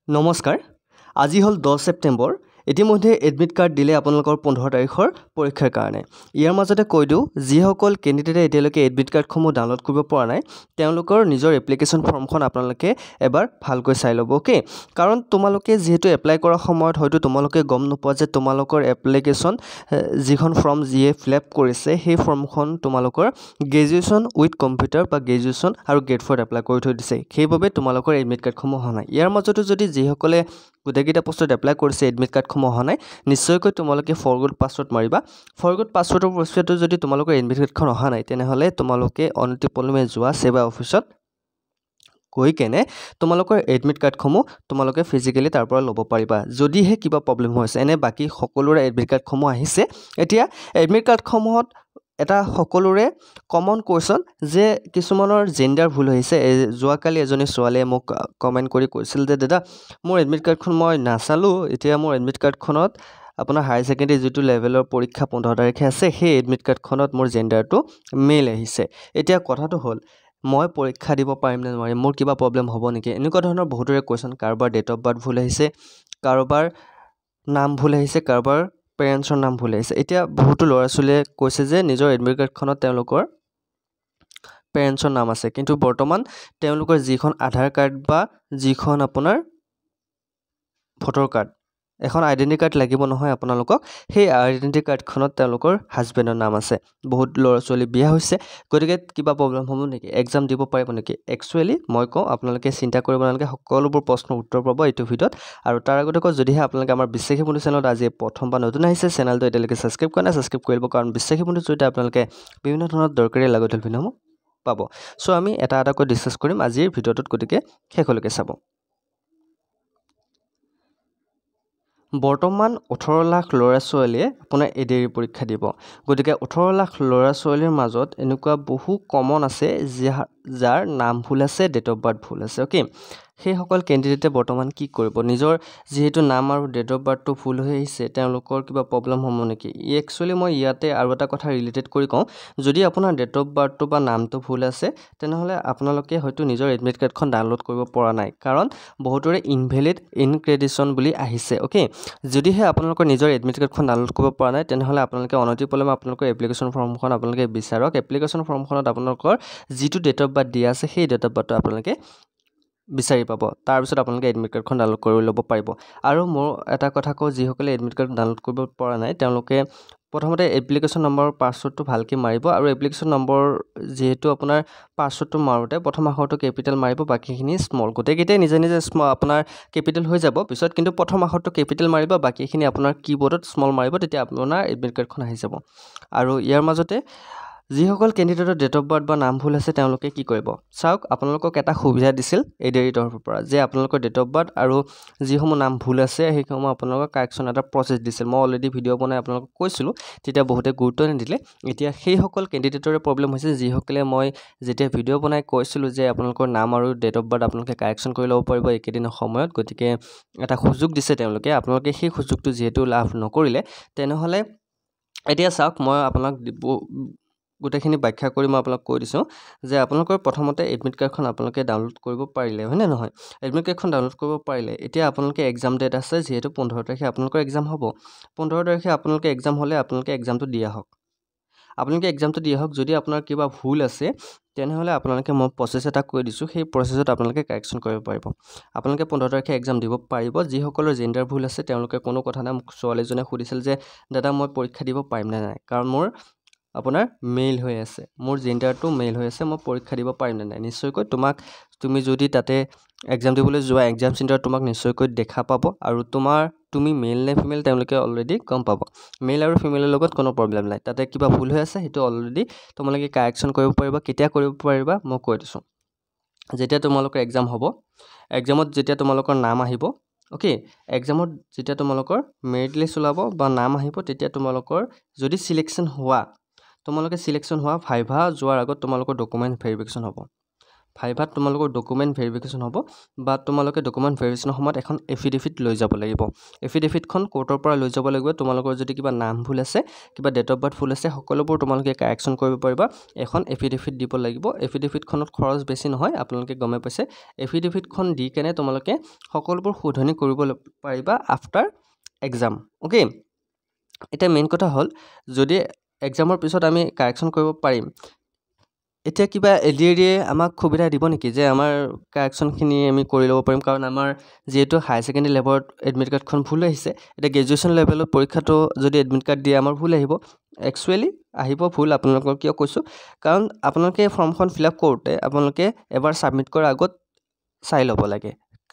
নমস্কাৰ আজি হল 10 সেপ্টেম্বৰ ইতিমধ্যে এডমিট কাৰ্ড দিলে আপোনালোকৰ 15 তাৰিখৰ পৰীক্ষাৰ কাৰণে ইয়াৰ মাজতে কৈ দিও যিসকল ক্যান্ডিডেটে এতিয়ালৈকে এডমিট কাৰ্ডসমূহ ডাউনলোড কৰিব পৰা নাই তেওঁলোকৰ নিজৰ এপ্লিকেশন ফৰ্মখন আপোনালোকে এবাৰ ভালকৈ চাই ল'ব ওকে কাৰণ তোমালোকে যেহেতু এপ্লাই কৰা সময়ত হয়তো তোমালোকে গম নোপোৱা যে তোমালোকৰ এপ্লিকেশন যিখন ফৰ্ম যিয়ে ফিলআপ কৰিছে সেই ফৰ্মখন তোমালোকৰ গ্ৰেজুৱেচন উইথ কম্পিউটাৰ বা গ্ৰেজুৱেচন আৰু গ্ৰেড 4 এপ্লাই কৰি থৈ দিছে সেইভাবে তোমালোকৰ এডমিট কাৰ্ডসমূহ হোৱা নাই ইয়াৰ মাজতে যদি যিসকলে গোটেইকেইটা পোষ্টত এপ্লাই কৰিছে এডমিট কাৰ্ডসমূহ হোৱা নাই নিশ্চয়কৈ তোমালোকে ফৰগট পাছৱৰ্ড মাৰিবা ফৰগট পাছৱৰ্ডৰ প্ৰচেছটো যদি তোমালোকৰ এডমিট কাৰ্ডখন অহা নাই তেনেহলে তোমালোকে অনতিপলমে যোৱা সেৱা অফিচত গৈ কেনে তোমালোকৰ এডমিট কাৰ্ডসমূহ তোমালোকে ফিজিক্যালি তাৰ পৰা ল'ব পাৰিবা যদিহে কিবা প্ৰবলেম হৈছে এনে বাকি সকলোৰে এডমিট কাৰ্ডসমূহ আহিছে এতিয়া এডমিট কাৰ্ডসমূহত এটা সকলোৰে কমন কোৱেশ্চন যে কিছুমানৰ জেন্ডাৰ ভুল হৈছে যোৱাকালি এজনী ছোৱালীয়ে মোক কমেন্ট কৰি কৈছিল যে দাদা মোৰ এডমিট কাৰ্ডখন মই নাচালো এতিয়া মোৰ এডমিট কাৰ্ডখনত আপোনাৰ হাই সেকেন্ডাৰী যেটো লেভেলৰ পৰীক্ষা 15 তাৰিখে আছে সেই এডমিট কাৰ্ডখনত মোৰ জেন্ডাৰটো মেল আহিছে এতিয়া কথাটো হ'ল মই পৰীক্ষা দিব পাৰিম নে নোৱাৰিম মোৰ কিবা প্ৰবলেম হ'ব নেকি এনেকুৱা ধৰণৰ বহুতৰে কোৱেশ্চন কাৰোবাৰ ডেট অফ বাৰ্থ ভুল আহিছে কাৰোবাৰ নাম ভুল আহিছে কাৰোবাৰ পেৰেন্টছৰ নাম ভুল আহিছে এতিয়া বহুতো ল'ৰা ছোৱালীয়ে কৈছে যে নিজৰ এডমিট কাৰ্ডখনত তেওঁলোকৰ পেৰেন্টছৰ নাম আছে কিন্তু বৰ্তমান তেওঁলোকৰ যিখন আধাৰ কাৰ্ড বা যিখন আপোনাৰ ভোটাৰ কাৰ্ড এখন আইডেন্টি কাৰ্ড লাগিব নহয় আপোনালোকক সেই আইডেন্টি কাৰ্ডখনত তেওঁলোকৰ হাজবেণ্ডৰ নাম আছে বহুত ল'ৰা ছোৱালী বিয়া হৈছে গতিকে কিবা প্ৰবলেম হ'ব নেকি এক্সাম দিব পাৰিব নেকি একচুয়ালি মই কওঁ আপোনালোকে চিন্তা কৰিব নালাগে সকলোবোৰ প্ৰশ্নৰ উত্তৰ পাব এইটো ভিডিঅত আৰু তাৰ আগতে যদিহে আপোনালোকে আমাৰ বিশ্বাসী বন্ধু চেনেলত আজি প্ৰথম বা নতুন আহিছে চেনেলটো এতিয়ালৈকে সাবস্ক্ৰাইব কৰা নাই সাবস্ক্ৰাইব কৰিব কাৰণ বিশ্বাসী বন্ধু জৰিয়তে আপোনালোকে বিভিন্ন ধৰণৰ দৰকাৰী লাগতিয়াল ভিডিঅ'সমূহ পাব সো আমি এটা কৈ ডিসকাস কৰিম আজিৰ ভিডিঅ'টোত গতিকে শেষলৈকে চাব বৰ্তমান 18 লাখ ল'ৰা ছোৱালীয়ে আপোনাৰ এডিআৰি পৰীক্ষা দিব গতিকে 18 লাখ ল'ৰা ছোৱালীৰ মাজত এনেকুৱা বহু কমন আছে যাৰ নাম ভুল আছে ডেট অফ বাৰ্থ ভুল আছে ওকে সেই সকল ক্যান্ডিডেটে বৰ্তমান কি কৰিব নিজৰ যেহেতু নাম আৰু ডেট অফ বাৰ্থটো ভুল হৈ আহিছে তেওঁলোকৰ কিবা প্ৰবলেম হ'ব নেকি একচুয়ালি মই ইয়াতে আৰু এটা কথা ৰিলেটেড কৰি কওঁ যদি আপোনাৰ ডেট অফ বাৰ্থটো বা নামটো ভুল আছে তেনেহলে আপোনালোকে হয়তো নিজৰ এডমিট কাৰ্ডখন ডাউনলোড কৰিব পৰা নাই কাৰণ বহুতৰে ইনভ্যালিড ইনক্ৰেডিশন বুলি আহিছে ওকে যদিহে আপোনালোকৰ নিজৰ এডমিট কাৰ্ডখন ডাউনলোড কৰিব পৰা নাই তেনেহলে আপোনালোকে অনতিপলমে আপোনালোকৰ এপ্লিকেশন ফৰ্মখন আপোনালোকে বিচাৰক এপ্লিকেশন ফৰ্মখনত আপোনালোকৰ যিটো ডেট অফ বাৰ্থ দিয়া আছে সেই ডেট অফ বাৰ্থটো আপোনালোকে বিচাৰি পাব তাৰ পিছত আপোনালোকে এডমিট কাৰ্ডখন ডাউনলোড কৰি ল'ব পাৰিব আৰু মোৰ এটা কথা কওঁ যিসকলে এডমিট কাৰ্ড ডাউনলোড কৰিব পৰা নাই তেওঁলোকে প্ৰথমতে এপ্লিকেশন নম্বৰ পাছৱৰ্ডটো ভালকৈ মাৰিব আৰু এপ্লিকেশন নম্বৰ যেহেতু আপোনাৰ পাছৱৰ্ডটো মাৰোতে প্ৰথম আখৰটো ক্যাপিটেল মাৰিব বাকিখিনি স্মল গোটেইকেইটাই নিজে নিজে আপোনাৰ ক্যাপিটেল হৈ যাব পিছত কিন্তু প্ৰথম আখৰটো ক্যাপিটেল মাৰিব বাকিখিনি আপোনাৰ কিবোৰ্ডত স্মল মাৰিব তেতিয়া আপোনাৰ এডমিট কাৰ্ডখন আহি যাব আৰু ইয়াৰ মাজতে যিসকল ক্যান্ডিডেটৰ ডেট অফ বাৰ্থ বা নাম ভুল আছে তেওঁলোকে কি কৰিব চাওক আপোনালোকক এটা সুবিধা দিছিল এডিআৰি তৰফৰ পৰা যে আপোনালোকৰ ডেট অফ বাৰ্থ আৰু যিসমূহ নাম ভুল আছে সেইসমূহ আপোনালোকক কাৰেকচন এটা প্ৰসেছ দিছিল মই অলৰেডি ভিডিঅ' বনাই আপোনালোকক কৈছিলো তেতিয়া বহুতে গুৰুত্ব নিদিলে এতিয়া সেই সকল ক্যান্ডিডেটৰে প্ৰবলেম হৈছে যিসকলে মই যেতিয়া ভিডিঅ' বনাই কৈছিলো যে আপোনালোকৰ নাম আৰু ডেট অফ বাৰ্থ আপোনালোকে কাৰেকচন কৰি ল'ব পাৰিব একেদিনৰ সময়ত গতিকে এটা সুযোগ দিছে আপোনালোকে সেই সুযোগটো যেহেতু লাভ নকৰিলে তেনেহলে এতিয়া চাওক মই আপোনাক গোটেইখিনি ব্যাখ্যা কৰি মই আপোনাক কৈ দিছো যে আপোনালোকৰ প্ৰথমতে এডমিট কাৰ্ডখন আপোনালোকে ডাউনলোড কৰিব পাৰিলে হয় নে নহয় এডমিট কাৰ্ডখন ডাউনলোড কৰিব পাৰিলে এতিয়া আপোনালোকে এক্সাম ডেট আছে যেহেতু 15 তাৰিখে আপোনালোকৰ এক্সাম হ'ব 15 তাৰিখে আপোনালোকে এক্সাম হলে আপোনালোকে এক্সামটো দিয়া হওক যদি আপোনাৰ কিবা ভুল আছে তেনেহলে আপোনালোকে মই প্ৰসেছ এটা কৈ দিছো সেই প্ৰসেছত আপোনালোকে কাৰেকচন কৰিব পাৰিব আপোনালোকে 15 তাৰিখে এক্সাম দিব পাৰিব যিসকলৰ জেন্ডাৰ ভুল আছে তেওঁলোকে কোনো কথা নাই মোক ছোৱালীজনে সুধিছিল যে দাদা মই পৰীক্ষা দিব পাৰিম নে নাই কাৰণ মোৰ আপোনাৰ মেইল হৈ আছে মোৰ জেন্ডাৰটো মেইল হৈ আছে মই পৰীক্ষা দিব পাৰিম নে নাই নিশ্চয়কৈ তুমি যদি তাতে এক্সাম দিবলৈ যোৱা এক্সাম চেন্টাৰ তোমাক নিশ্চয়কৈ দেখা পাব আৰু তুমি মেইল নে ফিমেল তেওঁলোকে অলৰেডি গম পাব মেইল আৰু ফিমেলৰ লগত কোনো প্ৰবলেম নাই তাতে কিবা ভুল হৈ আছে হেতু অলৰেডি তোমালোকে কাৰেকচন কৰিব পাৰিবা কেতিয়া কৰিব পাৰিবা মই কৈ দিছো যেতিয়া তোমালোকৰ এক্সাম হ'ব এক্সামত যেতিয়া তোমালোকৰ নাম আহিব ওকে এক্সামত যেতিয়া তোমালোকৰ মেৰিট লিষ্ট ওলাব বা নাম আহিব তেতিয়া তোমালোকৰ যদি সিলেকশন হোৱা ভাইভা যোৱাৰ আগত তোমালোকৰ ডকুমেন্ট ভেৰিফিকেশন হ'ব ভাইভাত তোমালোকৰ ডকুমেণ্ট ভেৰিফিকেশ্যন হ'ব বা তোমালোকে ডকুমেণ্ট ভেৰিফিকেশ্যনৰ সময়ত এখন এফিডেভিট লৈ যাব লাগিব এফিডেভিটখন কোৰ্টৰ পৰা লৈ যাব লাগিব তোমালোকৰ যদি কিবা নাম ভুল আছে কিবা ডেট অফ বাৰ্থ ভুল আছে সকলোবোৰ তোমালোকে কাৰেকশ্যন কৰিব পাৰিবা এখন এফিডেভিট দিব লাগিব এফিডেভিটখনত খৰচ বেছি নহয় আপোনালোকে গমে পাইছে এফিডেভিটখন দি কেনে তোমালোকে সকলোবোৰ শুধৰণি কৰিব পাৰিবা আফটাৰ এক্সাম ওকে এটা মেইন কথা হ'ল যদি এক্সামৰ পিছত আমি কাৰেকশ্যন কৰিব পাৰিম এতিয়া কিবা এডিএডিয়ে আমাক সুবিধা দিব নেকি যে আমাৰ কাৰেকশ্যনখিনি আমি কৰি ল'ব পাৰিম কাৰণ আমাৰ যিহেতু হায়াৰ ছেকেণ্ডেৰী লেভেলত এডমিট কাৰ্ডখন ভুল আহিছে এতিয়া গ্ৰেজুৱেশ্যন লেভেলত পৰীক্ষাটো যদি এডমিট কাৰ্ড দিয়ে আমাৰ ভুল আহিব একচুৱেলি আহিব ভুল আপোনালোকৰ কিয় কৈছোঁ কাৰণ আপোনালোকে ফৰ্মখন ফিল আপ কৰোঁতে আপোনালোকে এবাৰ ছাবমিট কৰাৰ আগত চাই ল'ব লাগে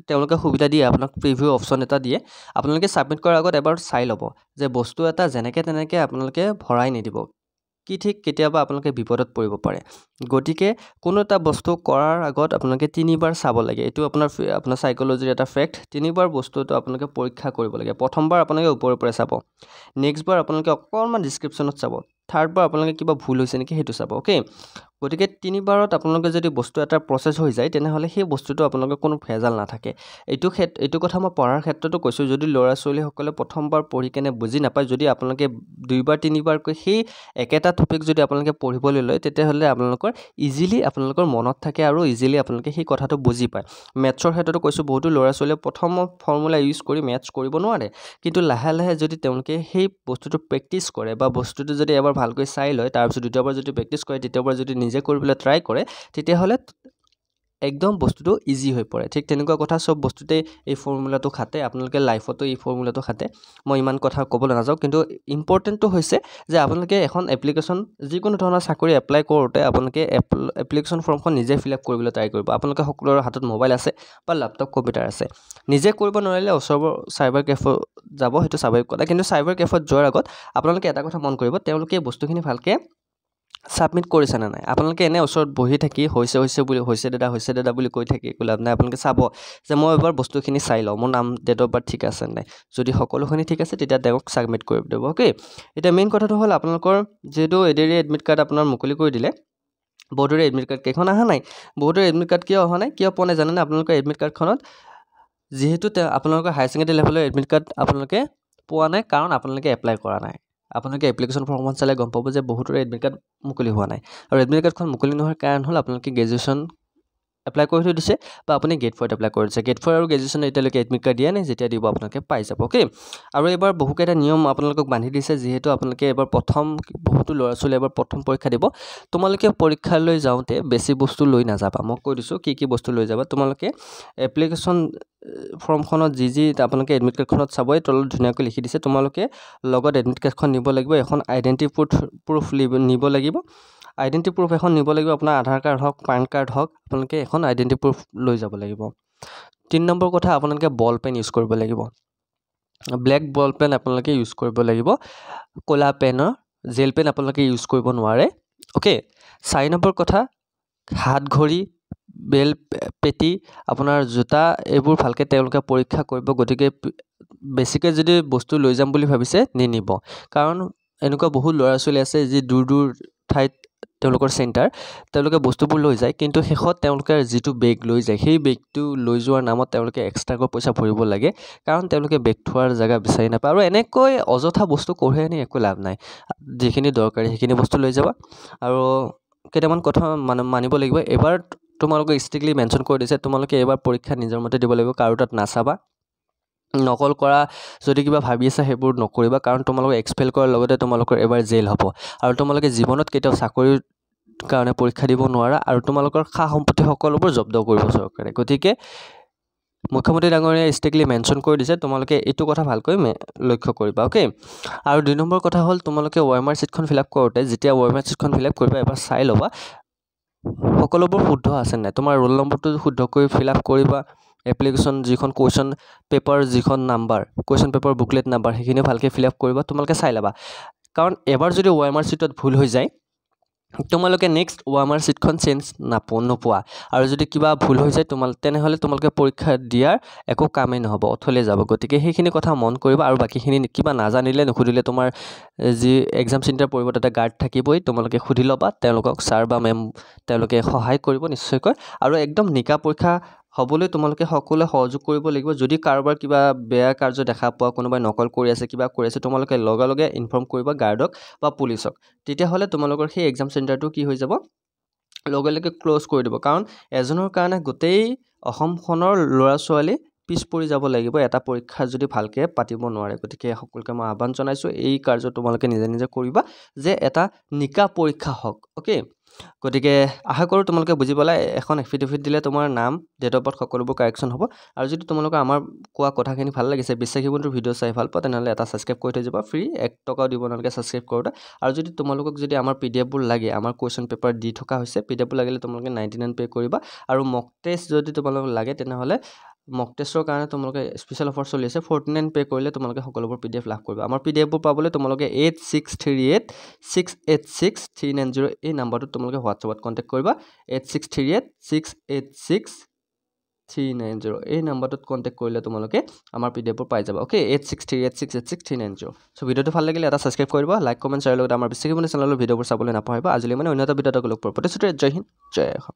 তেওঁলোকে সুবিধা দিয়ে আপোনাক প্ৰিভিউ অপশ্যন এটা দিয়ে আপোনালোকে ছাবমিট কৰাৰ আগত এবাৰ চাই ল'ব যে বস্তু এটা যেনেকৈ তেনেকৈ আপোনালোকে ভৰাই নিদিব কি ঠিক কেতিয়াবা আপোনালোকে বিপদত পৰিব পাৰে গতিকে কোনো এটা বস্তু কৰাৰ আগত আপোনালোকে 3বাৰ চাব লাগে এইটো আপোনাৰ সাইকোলজিৰ এটা ফেক্ট 3বাৰ বস্তুটো আপোনালোকে পৰীক্ষা কৰিব লাগে প্ৰথমবাৰ আপোনালোকে ওপৰৰ পৰা চাব নেক্সট বাৰ আপোনালোকে অকণমান ডেছক্ৰিপশ্যনত চাব থাৰ্ড বাৰ আপোনালোকে কিবা ভুল হৈছে নেকি সেইটো চাব ওকে গতিকে 3বাৰত আপোনালোকে যদি বস্তু এটা প্ৰচেছ হৈ যায় তেনেহ'লে সেই বস্তুটো আপোনালোকৰ কোনো ভেজাল নাথাকে এইটো কথা মই পঢ়াৰ ক্ষেত্ৰতো কৈছোঁ যদি ল'ৰা ছোৱালীসকলে প্ৰথমবাৰ পঢ়ি কেনে বুজি নাপায় যদি আপোনালোকে 2বাৰ 3বাৰকৈ সেই একেটা টপিক যদি আপোনালোকে পঢ়িবলৈ লয় তেতিয়াহ'লে আপোনালোকৰ ইজিলি আপোনালোকৰ মনত থাকে আৰু ইজিলি আপোনালোকে সেই কথাটো বুজি পায় মেথছৰ ক্ষেত্ৰতো কৈছোঁ বহুতো ল'ৰা ছোৱালীয়ে প্ৰথম ফৰ্মুলা ইউজ কৰি মেথছ কৰিব নোৱাৰে কিন্তু লাহে লাহে যদি তেওঁলোকে সেই বস্তুটো প্ৰেক্টিছ কৰে বা বস্তুটো যদি এবাৰ ভালকৈ চাই লয় তাৰপিছত দ্বিতীয়বাৰ যদি প্ৰেক্টিছ কৰে তৃতীয়বাৰ যদি নিজে কৰিবলৈ ট্ৰাই কৰে তেতিয়াহ'লে একদম বস্তুটো ইজি হৈ পৰে ঠিক তেনেকুৱা কথা সব বস্তুতে এই ফৰ্মুলাটো খাটে আপোনালোকে লাইফতো এই ফৰ্মুলাটো খাটে মই ইমান কথা ক'বলৈ নাযাওঁ কিন্তু ইম্পৰ্টেণ্টটো হৈছে যে আপোনালোকে এখন এপ্লিকেশ্যন যিকোনো ধৰণৰ চাকৰি এপ্লাই কৰোঁতে আপোনালোকে এপ্লিকেশ্যন ফৰ্মখন নিজে ফিল আপ কৰিবলৈ ট্ৰাই কৰিব আপোনালোকে সকলোৰে হাতত মোবাইল আছে বা লেপটপ কম্পিউটাৰ আছে নিজে কৰিব নোৱাৰিলে ওচৰৰ চাইবাৰ কেফে যাব সেইটো স্বাভাৱিক কথা কিন্তু চাইবাৰ কেফত যোৱাৰ আগত আপোনালোকে এটা কথা মন কৰিব তেওঁলোকে বস্তুখিনি ভালকৈ ছাবমিট কৰিছে নে নাই আপোনালোকে এনে ওচৰত বহি থাকি হৈছে দাদা বুলি কৈ থাকি একো লাভ নাই আপোনালোকে চাব যে মই এবাৰ বস্তুখিনি চাই লওঁ মোৰ নাম ডেট অফ বাৰ্থ ঠিক আছে নাই যদি সকলোখিনি ঠিক আছে তেতিয়া তেওঁক ছাবমিট কৰি দিব অ'কে এতিয়া মেইন কথাটো হ'ল আপোনালোকৰ যিহেতু এডিআৰি এডমিট কাৰ্ড আপোনাৰ মুকলি কৰি দিলে বহুতৰে এডমিট কাৰ্ড কেইখন অহা নাই বহুতৰে এডমিট কাৰ্ড কিয় অহা নাই কিয় পোৱা নাই জানেনে আপোনালোকৰ এডমিট কাৰ্ডখনত যিহেতু আপোনালোকৰ হায়াৰ ছেকেণ্ডেৰী লেভেলৰ এডমিট কাৰ্ড আপোনালোকে পোৱা নাই কাৰণ আপোনালোকে এপ্লাই কৰা নাই আপোনালোকে এপ্লিকেশ্যন ফৰ্মখন চালে গম পাব যে বহুতৰে এডমিট কাৰ্ড মুকলি হোৱা নাই আৰু এডমিট কাৰ্ডখন মুকলি নোহোৱাৰ কাৰণ হ'ল আপোনালোকে গ্ৰেজুৱেশ্যন এপ্লাই কৰি থৈ দিছে বা আপুনি গেট 4 এপ্লাই কৰি দিছে গেট 4 আৰু গ্ৰেজুৱেশ্যন এতিয়ালৈকে এডমিট কাৰ্ড দিয়া নাই যেতিয়া দিব আপোনালোকে পাই যাব অ'কে আৰু এবাৰ বহুকেইটা নিয়ম আপোনালোকক বান্ধি দিছে যিহেতু আপোনালোকে এবাৰ বহুতো ল'ৰা ছোৱালী এবাৰ প্ৰথম পৰীক্ষা দিব তোমালোকে পৰীক্ষালৈ যাওঁতে বেছি বস্তু লৈ নাযাবা মই কৈ দিছোঁ কি বস্তু লৈ যাবা তোমালোকে এপ্লিকেশ্যন ফৰ্মখনত যি আপোনালোকে এডমিট কাৰ্ডখনত চাবই তলত ধুনীয়াকৈ লিখি দিছে তোমালোকে লগত এডমিট কাৰ্ডখন নিব লাগিব এখন আইডেণ্টি প্ৰুফ নিব লাগিব আইডেণ্টি প্ৰুফ এখন নিব লাগিব আপোনাৰ আধাৰ কাৰ্ড হওক পান কাৰ্ড হওক আপোনালোকে এখন আইডেণ্টি প্ৰুফ লৈ যাব লাগিব 3 নম্বৰ কথা আপোনালোকে বল পেন ইউজ কৰিব লাগিব ব্লেক বল পেন আপোনালোকে ইউজ কৰিব লাগিব ক'লা পেনৰ জেল পেন আপোনালোকে ইউজ কৰিব নোৱাৰে অ'কে 4 নম্বৰ কথা হাত ঘড়ী বেল পেটি আপোনাৰ জোতা এইবোৰ ভালকৈ তেওঁলোকে পৰীক্ষা কৰিব গতিকে বেছিকৈ যদি বস্তু লৈ যাম বুলি ভাবিছে নিনিব কাৰণ এনেকুৱা বহুত ল'ৰা ছোৱালী আছে যি দূৰ ঠাইত তেওঁলোকৰ চেণ্টাৰ তেওঁলোকে বস্তুবোৰ লৈ যায় কিন্তু শেষত তেওঁলোকে যিটো বেগ লৈ যায় সেই বেগটো লৈ যোৱাৰ নামত তেওঁলোকে এক্সট্ৰাকৈ পইচা ভৰিব লাগে কাৰণ তেওঁলোকে বেগ থোৱাৰ জেগা বিচাৰি নাপায় আৰু এনেকৈ অযথা বস্তু কঢ়িয়াই আনি একো লাভ নাই যিখিনি দৰকাৰী সেইখিনি বস্তু লৈ যাবা আৰু কেইটামান কথা মানিব লাগিব এবাৰ তোমালোকে ষ্ট্ৰিক্টলি মেনশ্যন কৰি দিছে তোমালোকে এবাৰ পৰীক্ষা নিজৰ মতে দিব লাগিব কাৰো তাত নাচাবা নকল কৰা যদি কিবা ভাবি আছে সেইবোৰ নকৰিবা কাৰণ তোমালোকে এক্সপেল কৰাৰ লগতে তোমালোকৰ এবাৰ জেল হ'ব আৰু তোমালোকে জীৱনত কেতিয়াও চাকৰিৰ কাৰণে পৰীক্ষা দিব নোৱাৰা আৰু তোমালোকৰ সা সম্পত্তি সকলোবোৰ জব্দ কৰিব চৰকাৰে গতিকে মুখ্যমন্ত্ৰী ডাঙৰীয়াই ষ্ট্ৰিক্টলি মেনশ্যন কৰি দিছে তোমালোকে এইটো কথা ভালকৈ লক্ষ্য কৰিবা অ'কে আৰু 2 নম্বৰ কথা হ'ল তোমালোকে OMR ছিটখন ফিল আপ কৰোঁতে যেতিয়া OMR ছিটখন ফিল আপ কৰিবা এবাৰ চাই ল'বা সকলোবোৰ শুদ্ধ আছে নাই তোমাৰ ৰোল নম্বৰটো শুদ্ধকৈ ফিল আপ কৰিবা এপ্লিকেশ্যন যিখন কুৱেশ্যন পেপাৰ যিখন number question paper booklet number সেইখিনি ভালকৈ ফিল আপ কৰিবা তোমালোকে চাই ল'বা কাৰণ এবাৰ যদি OMR ছিটত ভুল হৈ যায় তোমালোকে নেক্সট OMR ছিটখন চেঞ্জ নোপোৱা আৰু যদি কিবা ভুল হৈ যায় তেনেহ'লে তোমালোকে পৰীক্ষা দিয়াৰ একো কামেই নহ'ব, অথলে যাব। গতিকে সেইখিনি কথা মন কৰিবা আৰু বাকীখিনি কিবা নাজানিলে নুসুধিলে তোমাৰ যি এক্সাম চেণ্টাৰ পৰিব তাতে গাৰ্ড থাকিবই, তোমালোকে সুধি ল'বা, তেওঁলোকক ছাৰ বা মেম তেওঁলোকে সহায় কৰিব নিশ্চয়কৈ। আৰু একদম নিকা পৰীক্ষা হ'বলৈ তোমালোকে সকলোৱে সহযোগ কৰিব লাগিব। যদি কাৰোবাৰ কিবা বেয়া কাৰ্য দেখা পোৱা, কোনোবাই নকল কৰি আছে, কিবা কৰি আছে, তোমালোকে লগে লগে ইনফৰ্ম কৰিবা গাৰ্ডক বা পুলিচক। তেতিয়াহ'লে তোমালোকৰ সেই এক্সাম চেণ্টাৰটো কি হৈ যাব, লগে লগে ক্ল'জ কৰি দিব। কাৰণ এজনৰ কাৰণে গোটেই অসমখনৰ ল'ৰা ছোৱালী পিছ পৰি যাব লাগিব এটা পৰীক্ষা যদি ভালকৈ পাতিব নোৱাৰে। গতিকে সকলোকে মই আহ্বান জনাইছোঁ, এই কাৰ্য তোমালোকে নিজে নিজে কৰিবা যে এটা নিকা পৰীক্ষা হওক। অ'কে, গতিকে আশা কৰোঁ তোমালোকে বুজি পালা। এখন এফিডেভিট দিলে তোমাৰ নাম, ডেট অফ বাৰ্থ সকলোবোৰ কাৰেকশ্যন হ'ব। আৰু যদি তোমালোকে আমাৰ কোৱা কথাখিনি ভাল লাগিছে, বিশ্বাসী বন্ধুৰ ভিডিঅ' চাই ভাল পোৱা, তেনেহ'লে এটা ছাবস্ক্ৰাইব কৰি থৈ যাবা, ফ্ৰী, 1 টকাও দিব নালাগে ছাবস্ক্ৰাইব কৰোঁতে। আৰু যদি তোমালোকক যদি আমাৰ PDF বোৰ লাগে, আমাৰ কুৱেশ্যন পেপাৰ দি থকা হৈছে, PDF বোৰ লাগিলে তোমালোকে 99 পে' কৰিবা। আৰু মক টেষ্ট যদি তোমালোকক লাগে তেনেহ'লে মক টেষ্টৰ কাৰণে তোমালোকে স্পেচিয়েল অফাৰ চলি আছে, 49 পে' কৰিলে তোমালোকে সকলোবোৰ PDF লাভ কৰিবা। আমাৰ PDF বোৰ পাবলৈ তোমালোকে 8638686390 এই নাম্বাৰটোত তোমালোকে হোৱাটছআপত কণ্টেক্ট কৰিবা। 8638686390 এই নাম্বাৰটোত কণ্টেক্ট কৰিলে তোমালোকে আমাৰ PDF বোৰ পাই যাবা। অ'কে, 8638686390। চ' ভিডিঅ'টো ভাল লাগিলে এটা ছাবস্ক্ৰাইব কৰিবা, লাইক কমেণ্ট শ্বেয়াৰ লগত আমাৰ বিশ্বাসী বন্ধু চেনেলৰ ভিডিঅ'বোৰ চাবলৈ নাপাহৰিবা। আজিলৈ অন্য এটা ভিডিঅ'ত লগ পাম। প্ৰতিশ্ৰুতি, জয় হিন্দ, জয় অসম।